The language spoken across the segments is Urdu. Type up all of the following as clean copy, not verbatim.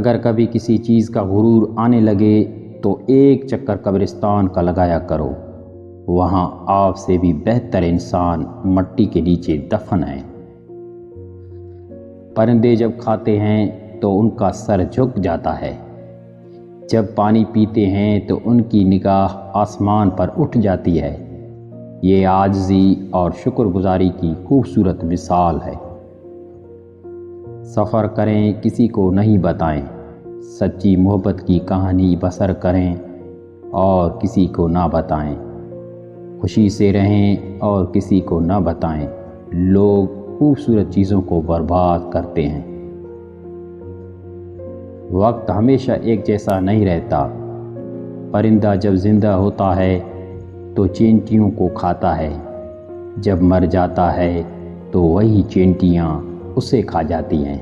اگر کبھی کسی چیز کا غرور آنے لگے تو ایک چکر قبرستان کا لگایا کرو، وہاں آپ سے بھی بہتر انسان مٹی کے نیچے دفن ہیں۔ پرندے جب کھاتے ہیں تو ان کا سر جھک جاتا ہے، جب پانی پیتے ہیں تو ان کی نگاہ آسمان پر اٹھ جاتی ہے۔ یہ عاجزی اور شکر گزاری کی خوبصورت مثال ہے۔ سفر کریں، کسی کو نہیں بتائیں، سچی محبت کی کہانی بسر کریں اور کسی کو نہ بتائیں، خوشی سے رہیں اور کسی کو نہ بتائیں۔ لوگ خوبصورت چیزوں کو برباد کرتے ہیں۔ وقت ہمیشہ ایک جیسا نہیں رہتا۔ پرندہ جب زندہ ہوتا ہے تو چینٹیوں کو کھاتا ہے، جب مر جاتا ہے تو وہی چینٹیاں اسے کھا جاتی ہیں۔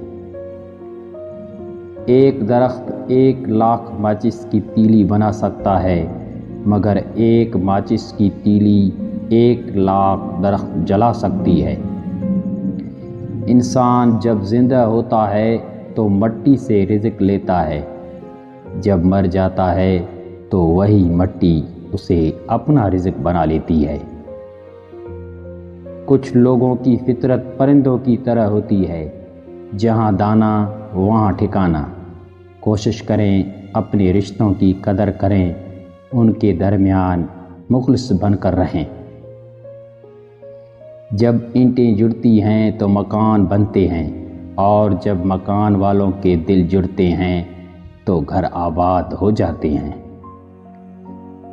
ایک درخت 1,00,000 ماچس کی تیلی بنا سکتا ہے، مگر ایک ماچس کی تیلی 1,00,000 درخت جلا سکتی ہے۔ انسان جب زندہ ہوتا ہے تو مٹی سے رزق لیتا ہے، جب مر جاتا ہے تو وہی مٹی اسے اپنا رزق بنا لیتی ہے۔ کچھ لوگوں کی فطرت پرندوں کی طرح ہوتی ہے، جہاں دانا وہاں ٹھکانہ۔ کوشش کریں اپنے رشتوں کی قدر کریں، ان کے درمیان مخلص بن کر رہیں۔ جب اینٹیں جڑتی ہیں تو مکان بنتے ہیں، اور جب مکان والوں کے دل جڑتے ہیں تو گھر آباد ہو جاتے ہیں۔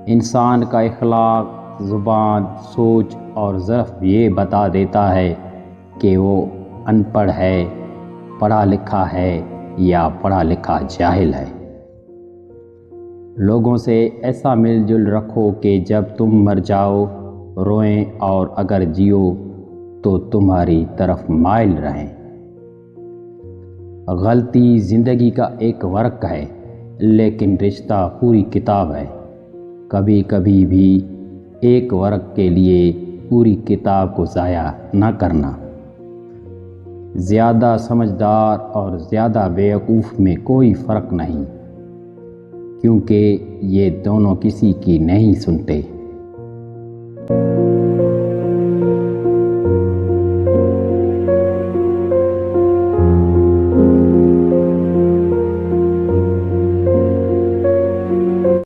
انسان کا اخلاق، زبان، سوچ اور ظرف یہ بتا دیتا ہے کہ وہ ان پڑھ ہے، پڑھا لکھا ہے یا پڑھا لکھا جاہل ہے۔ لوگوں سے ایسا مل جل رکھو کہ جب تم مر جاؤ روئیں، اور اگر جیو تو تمہاری طرف مائل رہیں۔ غلطی زندگی کا ایک ورق ہے، لیکن رشتہ پوری کتاب ہے۔ کبھی کبھی بھی ایک ورق کے لیے پوری کتاب کو ضائع نہ کرنا۔ زیادہ سمجھدار اور زیادہ بیوقوف میں کوئی فرق نہیں، کیونکہ یہ دونوں کسی کی نہیں سنتے۔